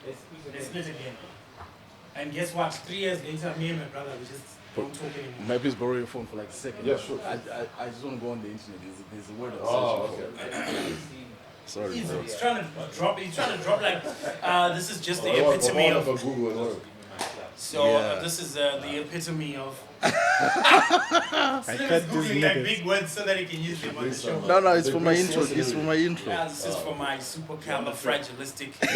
They split again. And guess what? 3 years later, me and my brother, we just don't talk anymore. May I please borrow your phone for like a second? Yeah, sure. I just want to go on the internet. There's a word I'm searching okay. for. Sorry, bro. He's trying to drop like, this is just the epitome of. Google as well. So this is the epitome of. I He's can't googling like big words so that he can use them on the show. No, it's for my intro. It's for my intro. Yeah, this is for my supercalifragilistic state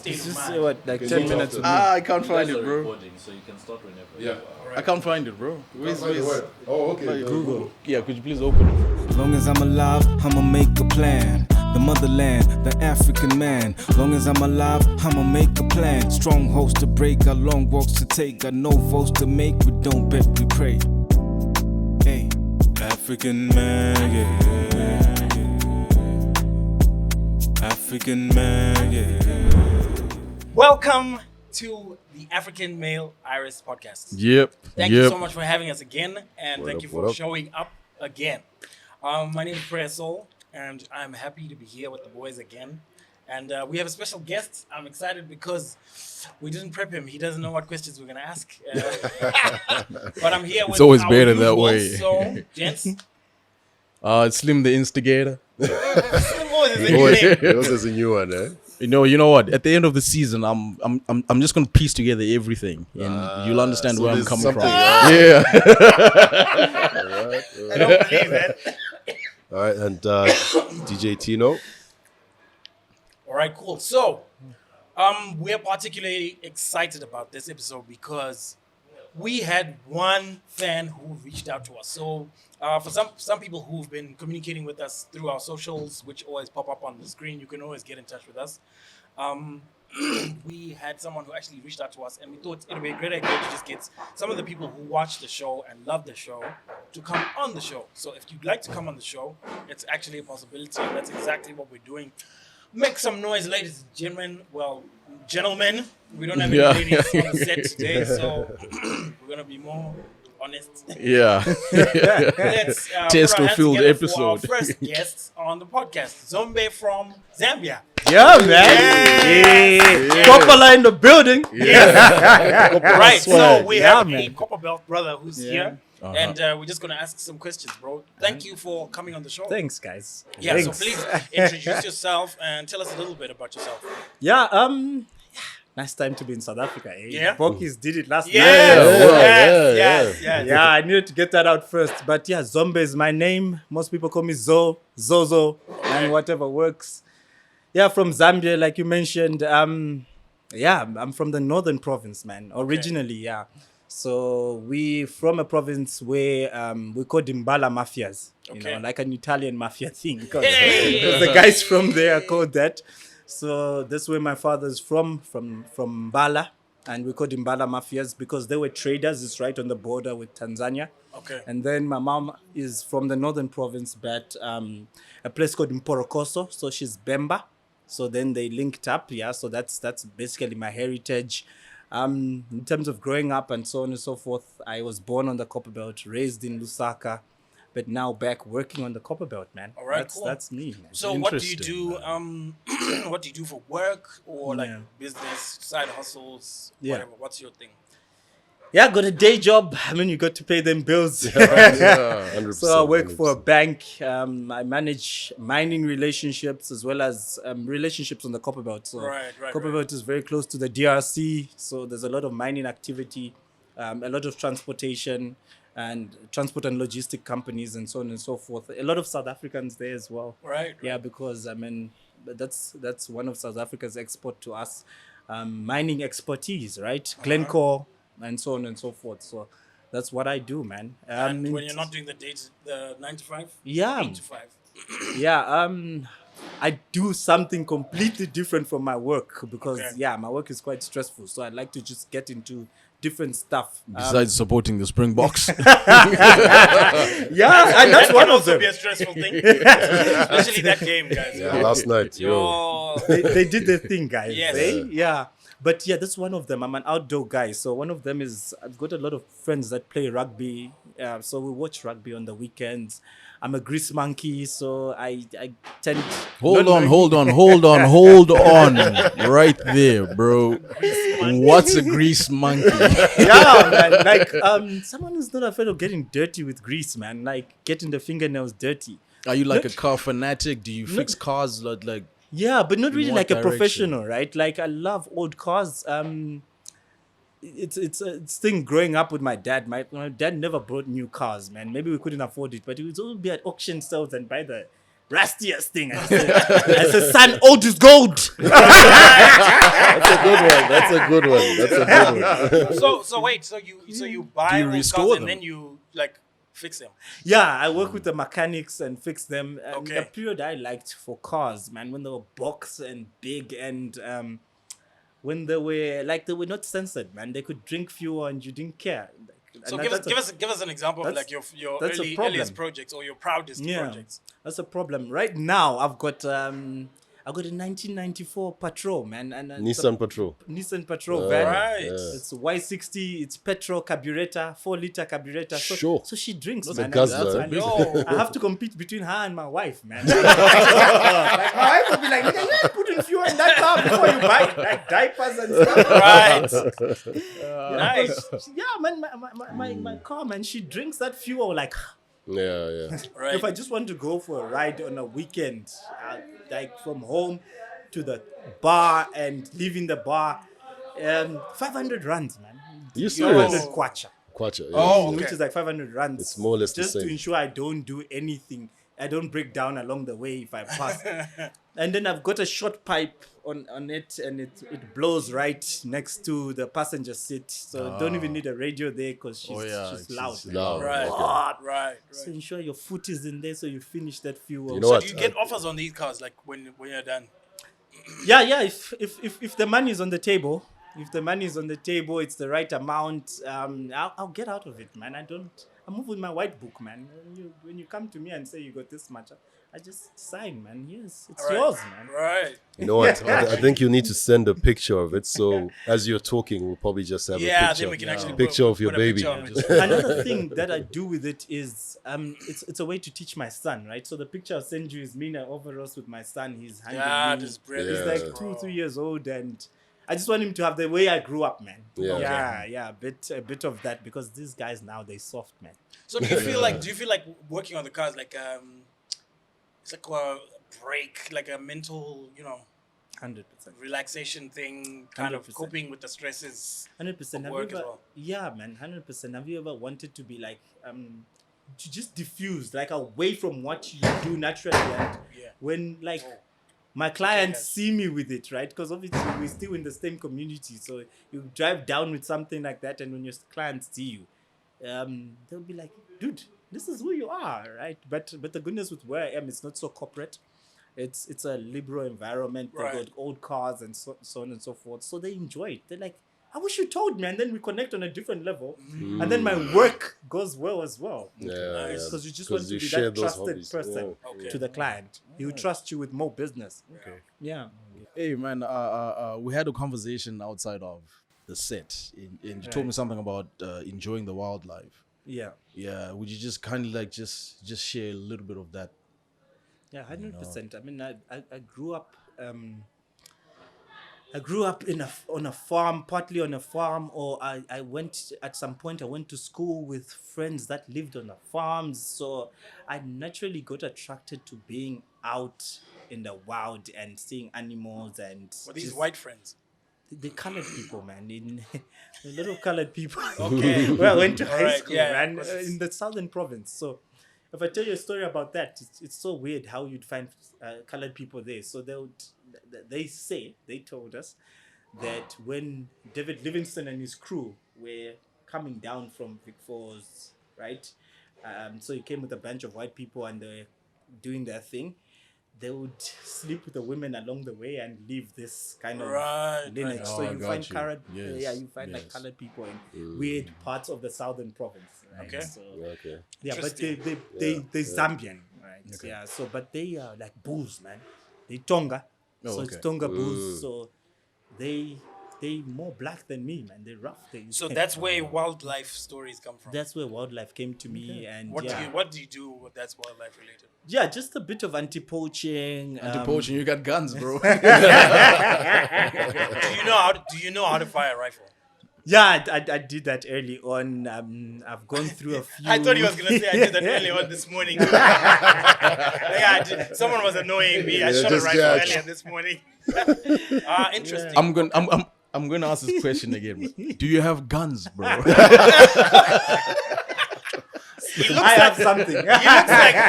It's of just mind. what, like 10 minutes. I can't find it, bro. Recording, so you can start whenever. Yeah. I can't find it, bro. Where's Oh, okay. Google? Yeah, could you please open it? Long as I'm alive, I'ma make a plan. The motherland, the African man. Long as I'm alive, I'ma make a plan. Strongholds to break, got long walks to take. Got no votes to make, we don't bet, we pray. Hey, African man, yeah. African man, yeah. Welcome to the African Male Iris podcast. Yep. Thank you so much for having us again, and What thank up, you what for up? showing up again. My name is Prayer Soul, and I'm happy to be here with the boys again. And we have a special guest. I'm excited because we didn't prep him. He doesn't know what questions we're going to ask. But I'm here with It's always our better that usual. way. So, gents, It's Slim the Instigator. Yours is a new one, eh? You know what? At the end of the season, I'm just gonna piece together everything, and you'll understand so where I'm there's coming something, from. yeah. Yeah. I don't believe that. All right, and DJ Tino. All right, cool. So, we're particularly excited about this episode because we had one fan who reached out to us. So, for some people who've been communicating with us through our socials, which always pop up on the screen, you can always get in touch with us. We had someone who actually reached out to us, and we thought it would be a great idea to just get some of the people who watch the show and love the show to come on the show. So, if you'd like to come on the show, it's actually a possibility, and that's exactly what we're doing. Make some noise, ladies and gentlemen. Well, gentlemen, we don't have any ladies on the set today, so we're gonna be more honest. Yeah. Let's put our Testo-filled hands together for our episode. first guest on the podcast, Zombe from Zambia. Yeah, man. Yeah. Copper in the building. Right, so we Yeah, have a man. copperbelt brother who's here, and we're just gonna ask some questions, bro. Thank you for coming on the show. Thanks, guys. Yeah, Thanks. so please introduce yourself and tell us a little bit about yourself. Yeah, nice time to be in South Africa, eh? Yeah. Bokis did it last Yes, night. Yeah, I needed to get that out first. But yeah, Zombe is my name. Most people call me Zozo, and whatever works. Yeah, from Zambia, like you mentioned. Yeah, I'm from the northern province, man. Originally, yeah. So we from a province where we call Dimbala mafias, you know, like an Italian mafia thing. Because the guys from there are called that. So that's where my father's from Mbala, and we called Dimbala mafias because they were traders. It's right on the border with Tanzania. Okay. And then my mom is from the northern province, but a place called Mporokoso. So she's Bemba. So then they linked up, yeah. So that's basically my heritage. In terms of growing up and so on and so forth, I was born on the copperbelt, raised in Lusaka, but now back working on the copperbelt, man. All right, cool. That's me, man. So what do you do? What do you do for work or like Yeah. business, side hustles, Yeah. whatever? What's your thing? Yeah, got a day job. I mean, you got to pay them bills. 100%. So I work for a bank. I manage mining relationships as well as relationships on the copperbelt. So Right. Copperbelt is very close to the DRC. So there's a lot of mining activity, a lot of transportation and transport and logistic companies and so on and so forth. A lot of South Africans there as well. Right. Yeah, because I mean, that's one of South Africa's export to us, mining expertise, right? Glencore and so on and so forth. So that's what I do, man. And when you're not doing the 9 to 5? Yeah. 8 to 5. Yeah, I do something completely different from my work because Okay. my work is quite stressful. So I like to just get into different stuff. Besides supporting the Springboks. Yeah, and that's one Can of also them. be a stressful thing, especially that game, guys. Yeah, last night, yo. Yo. They did their thing, guys. Yes. Eh? Yeah. But yeah, that's one of them. I'm an outdoor guy. So one of them is I've got a lot of friends that play rugby. So we watch rugby on the weekends. I'm a grease monkey, so I tend. Hold not on, knowing- hold on, right there, bro. What's a grease monkey? Yeah, man. Like someone who's not afraid of getting dirty with grease, man. Like getting the fingernails dirty. Are you like a car fanatic? Do you fix cars like? Yeah, but not really what like a direction? professional, right? Like I love old cars. It's a thing growing up with my dad. My dad never bought new cars, man. Maybe we couldn't afford it, but he would always be at auction sales and buy the rustiest thing. I said, son, old is gold. That's a good one. That's a good one. That's a good one. So wait, so you buy Do you old restore cars them? and then you like fix them. Yeah, I work with the mechanics and fix them. Okay. The period I liked for cars, man, when they were box and big and when they were not censored, man. They could drink fuel and you didn't care. So And give us an example of like your that's a earliest problem. projects or your proudest projects. That's a problem. Right now, I've got a 1994 Patrol, man, and it's a Nissan Patrol. Nissan Patrol van. Right. It's Y60. It's petrol carburetor, 4-liter carburetor. So, Sure. so she drinks, That's a man. guzzler, and eh? Yo. I have to compete between her and my wife, man. Like my wife would be like, "Nigga, you putting fuel in that car before you buy like diapers and stuff." Right. Nice. Yeah, man. My car, man. She drinks that fuel like. Yeah. Right. If I just want to go for a ride on a weekend, like from home to the bar and leaving the bar, 500 rands, man. You 500 serious? kwacha. Kwacha. Yeah. Oh, Which okay. is like 500 rands. It's more or less the just to same. ensure I don't do anything. I don't break down along the way if I pass. And then I've got a short pipe on it, and it blows right next to the passenger seat. So don't even need a radio there because she's it's loud. man. Loud. Right. Okay. Right. So ensure your foot is in there so you finish that fuel. You know So what? do you get offers on these cars like when you're done? Yeah. If the money is on the table, it's the right amount. I'll get out of it, man. I move with my white book, man. When you come to me and say you got this much, I just sign, man. Yes, it's Right. yours, man. Right. You know what? I think you need to send a picture of it. So as you're talking, we'll probably just have a Yeah, picture. then we can actually picture of your put a baby. picture on it. Another thing that I do with it is it's a way to teach my son, right? So the picture I'll send you is me in overalls with my son. He's handling Yeah, me. this is brilliant. He's like 2-3 years old, and I just want him to have the way I grew up, man. Yeah. Yeah, a bit of that, because these guys now, they soft, man. So do you feel like working on the cars like it's like a break, like a mental, 100%. relaxation thing, kind of 100%. coping with the stresses 100%. of work as well? Yeah, man, 100%. Have you ever wanted to be like, to just diffuse, like away from what you do naturally? And Yeah. when like Oh. my clients Yes. see me with it, right? Because obviously we're still in the same community. So you drive down with something like that, and when your clients see you, they'll be like, dude, this is who you are, right? But the goodness with where I am, it's not so corporate. It's a liberal environment. They've Right. got old cars and so on and so forth. So they enjoy it. They're like, I wish you told me, and then we connect on a different level, and then my work goes well as well. Yeah. Because you just 'Cause want to you be share that those trusted hobbies. person Yeah. Okay. to the client. He will trust you with more business. Okay. Yeah. Hey man, we had a conversation outside of the set, and you told me something about enjoying the wildlife. Yeah. Yeah, would you just kind of like just share a little bit of that? Yeah, 100%. I mean, I grew up. I grew up on a farm, partly on a farm, or I went at some point. I went to school with friends that lived on the farms, so I naturally got attracted to being out in the wild and seeing animals and. Were these just- white friends? The colored people, man. A lot of colored people. Okay. Where I went to high Alright, school, yeah, man, 'cause it's- in the southern province. So, if I tell you a story about that, it's so weird how you'd find colored people there. So they told us that when David Livingstone and his crew were coming down from Vic Falls, right? So he came with a bunch of white people and they were doing their thing. They would sleep with the women along the way and leave this kind of Right, lineage. right. So Oh, I you got find you. colored, Yes, you find like yes. colored people in weird parts of the southern province. Right? Okay. So, Okay. yeah, but Interesting. they Zambian, right? Yeah. So, but they are like bulls, man. They Tonga, so it's okay. Tonga bulls. So they they more black than me, man. They're rough. So that's where wildlife stories come from. That's where wildlife came to me, and What do you do that's wildlife related? yeah, just a bit of anti-poaching. Anti-poaching, you got guns, bro. Do you know how to fire a rifle? Yeah, I did that early on. I've gone through a few. I thought he was gonna say I did that early on this morning. Someone was annoying me. I shot a rifle earlier this morning. Interesting. I'm gonna ask this question again. Do you have guns, bro? I have something.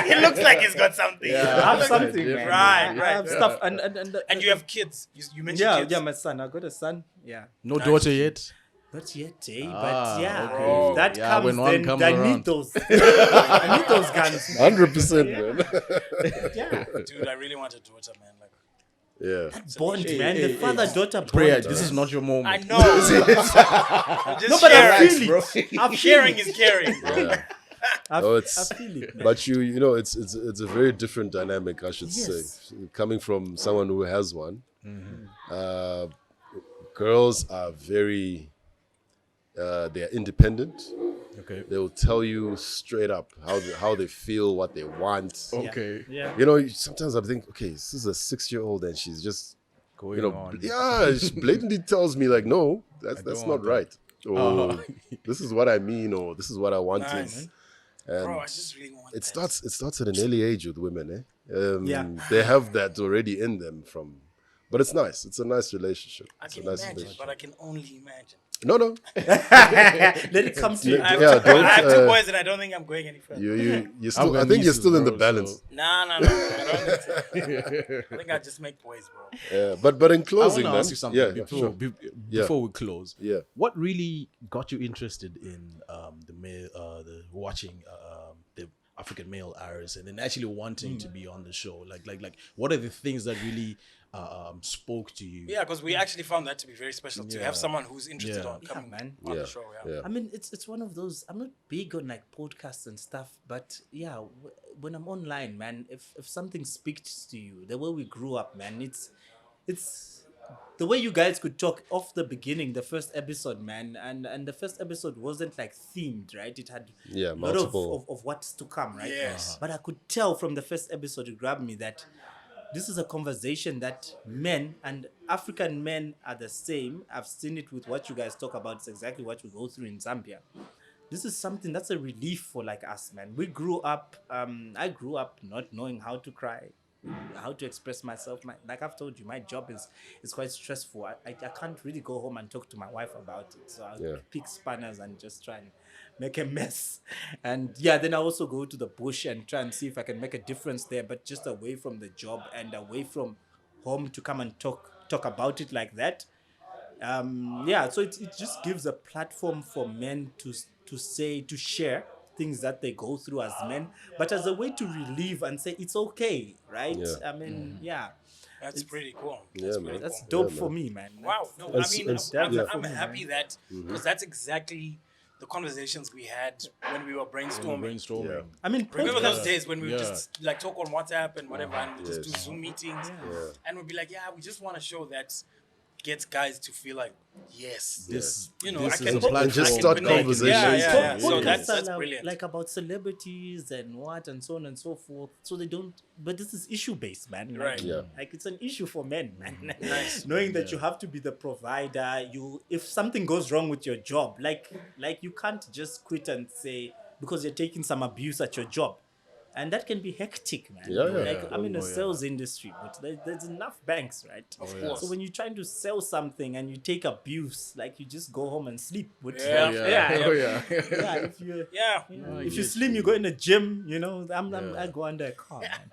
He looks like he's got something. I have something, man. Right. I have stuff, And you have kids. You mentioned kids. Yeah, my son. I got a son. Yeah. No daughter yet. Not yet, but yeah, okay. if that Yeah, comes, when one then comes I around. need those. I need those guns. 100%, man. Yeah, Dude, I really want a daughter, man. Like, Yeah. bond, man. hey, The father-daughter bond. Prayer, this is not your moment. I know. I'm just No, but I sharing. feel it. I feel Sharing it. is caring. Yeah. I Oh, it's- feel it, man. But you know, it's a very different dynamic, I should Yes. say. Coming from someone who has one, girls are very, they're independent. Okay. They will tell you straight up how they feel, what they want. Okay. Yeah. You know, sometimes I think, okay, this is a 6-year-old and she's just, Going you know, on. she blatantly tells me like, no, that's don't not want right. Or Uh-huh. this is what I mean, or this is what I wanted. Nice. And Bro, I just really want it that. starts at an early age with women, eh? Yeah. They have that already in them but it's nice. It's a nice relationship. I It's a can nice imagine, relationship. but I can only imagine. No. Let it come to you. I have, Yeah, two, I have two don't, boys and I don't think I'm going any further. You still. got I think you're nieces, still in the bro, balance. so- No. I don't think so. I think I just make boys, bro. Yeah, but in I closing, want to man. ask you something Yeah, before, sure. before we close. Yeah. What really got you interested in the watching the African male artists and then actually wanting to be on the show? Like what are the things that really spoke to you? Yeah, because we actually found that to be very special to have someone who's interested Yeah. on coming man. on Yeah. the show. Yeah. I mean, it's one of those. I'm not big on like podcasts and stuff, but yeah, when I'm online, man, if something speaks to you, the way we grew up, man, it's the way you guys could talk off the beginning, the first episode, man, and the first episode wasn't like themed, right? It had Yeah, a lot multiple. of what's to come, right? Yes. But I could tell from the first episode, it grabbed me that this is a conversation that men and African men are the same. I've seen it with what you guys talk about. It's exactly what we go through in Zambia. This is something that's a relief for like us, man. We grew up, I grew up not knowing how to cry, how to express myself. Like I've told you, my job is quite stressful. I can't really go home and talk to my wife about it. So I'll pick spanners and just try and make a mess. And yeah, then I also go to the bush and try and see if I can make a difference there, but just away from the job and away from home to come and talk about it like that. So it just gives a platform for men to share things that they go through as men, but as a way to relieve and say it's okay, right? Yeah. I mean, yeah, That's pretty cool. Yeah, That's man. pretty that's cool. dope for me, man. Wow. No, It's- I mean, it's- I'm yeah. happy that because that's exactly the conversations we had when we were brainstorming. Brainstorming. Yeah. I mean, Remember those podcasts- days when we would Yeah. just like talk on WhatsApp and whatever, and we just do Yes. Zoom meetings, Yeah. and we'd be like, yeah, we just want a show that gets guys to feel like, yes, This, you know, this I is can a platform. And just I can start connect. conversations. Yeah. So Podcasts that's are brilliant. like about celebrities and what and so on and so forth. So they don't, but this is issue based, man. Like, Right. Yeah. Like it's an issue for men, man. Nice. Knowing that you have to be the provider. If something goes wrong with your job, like you can't just quit and say because you're taking some abuse at your job. And that can be hectic, man. Yeah, yeah. Like I'm in a sales industry, but there's enough banks, right? Of course. So when you're trying to sell something and you take abuse, like you just go home and sleep. With Yeah. Oh, yeah. yeah. If you Yeah. if you slim, you go in the gym. You know, I go under a car. Man.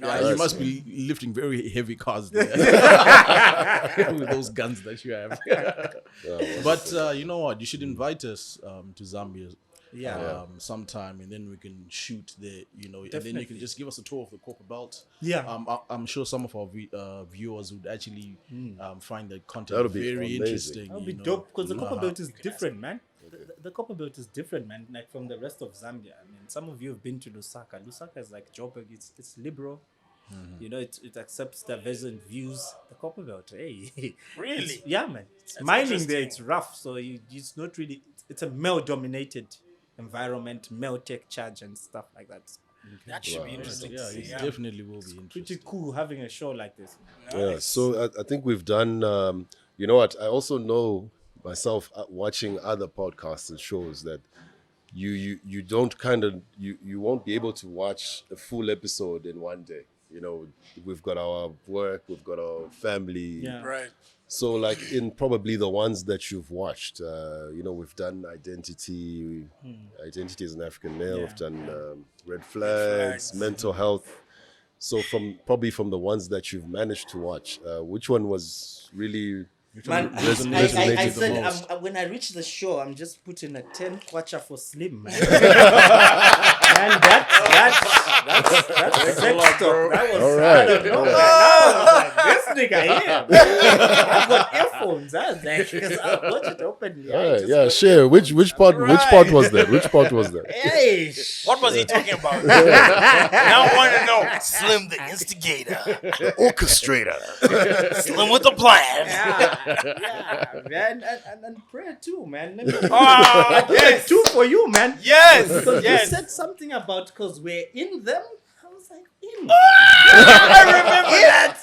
Yeah, you must be lifting very heavy cars there with those guns that you have. But you know what? You should invite us to Zambia Yeah. sometime, and then we can shoot there. You know, and then you Definitely. can just give us a tour of the copperbelt. Yeah. I'm sure some of our viewers would actually find the content That'll be very amazing. interesting. That would be you know. dope because the You know copper how- belt is different, man. The copper belt is different, man. Like from the rest of Zambia. I mean, some of you have been to Lusaka. Lusaka is like Joburg. It's liberal. You know, it accepts divergent views. The copperbelt, hey. Really? Yeah, man. It's That's mining there, interesting. it's rough. So it's not really, it's a male-dominated environment, male tech charge and stuff like that. That should be interesting. Yeah, to see, it yeah. definitely will be interesting. Pretty cool having a show like this. Yeah, Nice. so I think we've done. You know what? I also know myself watching other podcasts and shows that you don't kind of you won't be able to watch a full episode in one day. You know, we've got our work, we've got our family. Yeah. Right. So like in probably the ones that you've watched, you know, we've done Identity as an African male. Yeah. We've done Red Flags, Flags. Mental Health. So from the ones that you've managed to watch, which one was really Man, resonated I the said most? when I reach the show, I'm just putting a 10 kwacha for Slim, man. And that's sex talk. That was All right. I don't know, man. I was like, this nigga here. I've got earphones. I was like, because I watch it openly. All right, yeah, share. Which part was that? Which part was that? Hey, What was he talking about? Now I want to know. Slim the instigator. Orchestrator. Slim with the plan. yeah, man, and prayer too, man. Let me Ah, yes. two for you, man. Yes. Because Yes. you said something about because we're in them. I was like, in. I remember that.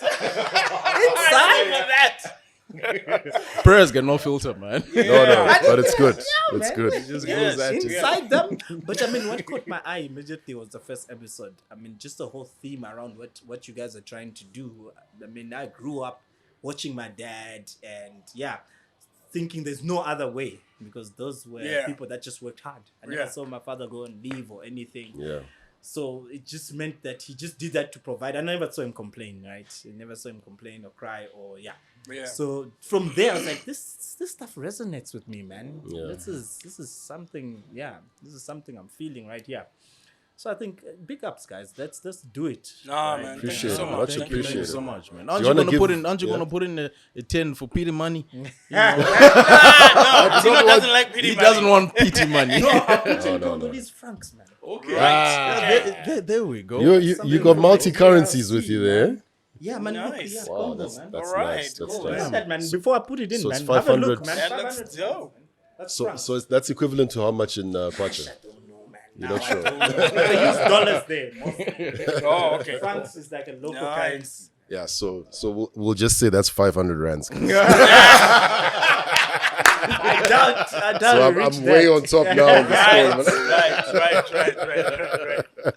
I remember that. Prayers get no filter, man. No, but it's good. Yeah, It's man. good. It just Yes. goes at you. Inside them. But I mean, what caught my eye immediately was the first episode. I mean, just the whole theme around what you guys are trying to do. I mean, I grew up watching my dad and thinking there's no other way because those were Yeah. people that just worked hard. I never Yeah. saw my father go and leave or anything. Yeah. So it just meant that he just did that to provide. I never saw him complain, right? I never saw him complain or cry or Yeah. So from there, I was like, this stuff resonates with me, man. Yeah. This is something. Yeah, this is something I'm feeling right here. So I think big ups, guys. Let's do it. Nah, man. Thank you Appreciate so it. much. Much Thank you. Thank you appreciated. so much, man. you Aren't you wanna gonna give- put in? Aren't you yeah. gonna put in a 10 for pity money? No, Tino doesn't like pity He money. doesn't want pity money. No, I'm putting no. all these francs, man. Okay. Yeah, there we go. You got multi currencies with you there. Yeah, man. Look, Nice. yeah, Wow, Congo, that's man. that's Alright, nice. That's cool, nice. Look at that, man. Before I put it in, So man, it's have a look, 500. man. That looks 500 dope. That's So francs. that's equivalent to how much in Kwacha? I don't know, man. You're not sure. They use dollars there. Mostly. Oh, okay. Francs is like a local Nice. currency. Yeah. So we'll just say that's 500 rands. So I doubt I'm we reach way that. on top now. On the Right, score, man. right.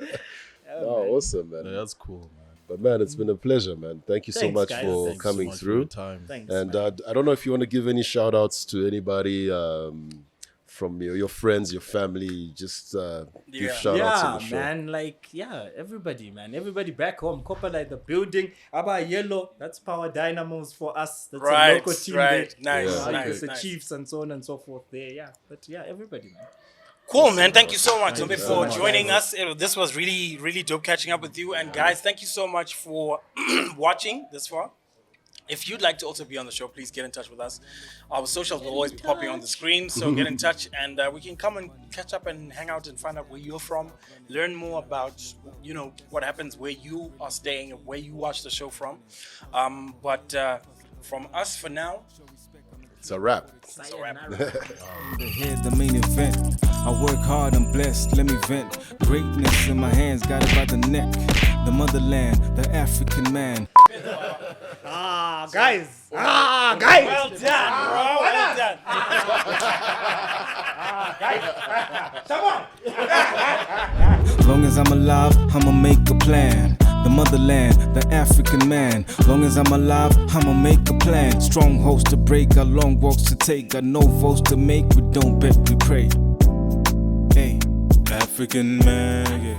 Oh, awesome, man. Yeah, that's cool, man. But man, it's been a pleasure, man. Thank you so Thanks, much guys. for Thanks coming So much for through. your time. Thanks. And man. I don't know if you want to give any shout outs to anybody from your friends, your family. Just give Yeah. shout outs in the show. Man, everybody back home. Copper like the building. Aba Yellow, that's Power Dynamos for us. That's a local team Right. there. Nice. Yeah. Nice. The Nice. Chiefs and so on and so forth there. Yeah, but yeah, everybody, man. Cool, man. Thank you so much, Zombe, you for so much. joining us. This was really, really dope catching up with you. And guys, thank you so much for watching this far. If you'd like to also be on the show, please get in touch with us. Our socials will always be popping on the screen, so get in touch and we can come and catch up and hang out and find out where you're from, learn more about, you know, what happens where you are staying, where you watch the show from. But from us for now, It's a wrap. it's a wrap. Here's the main event. I work hard, I'm blessed, let me vent. Greatness in my hands, got it by the neck. The motherland, the African man. Guys. Well done, bro. Well done. Long as I'm alive, I'ma make a plan. The motherland, the African man. Long as I'm alive, I'ma make a plan. Strongholds to break, got long walks to take. Got no votes to make, we don't bet, we pray. Hey, African man, yeah.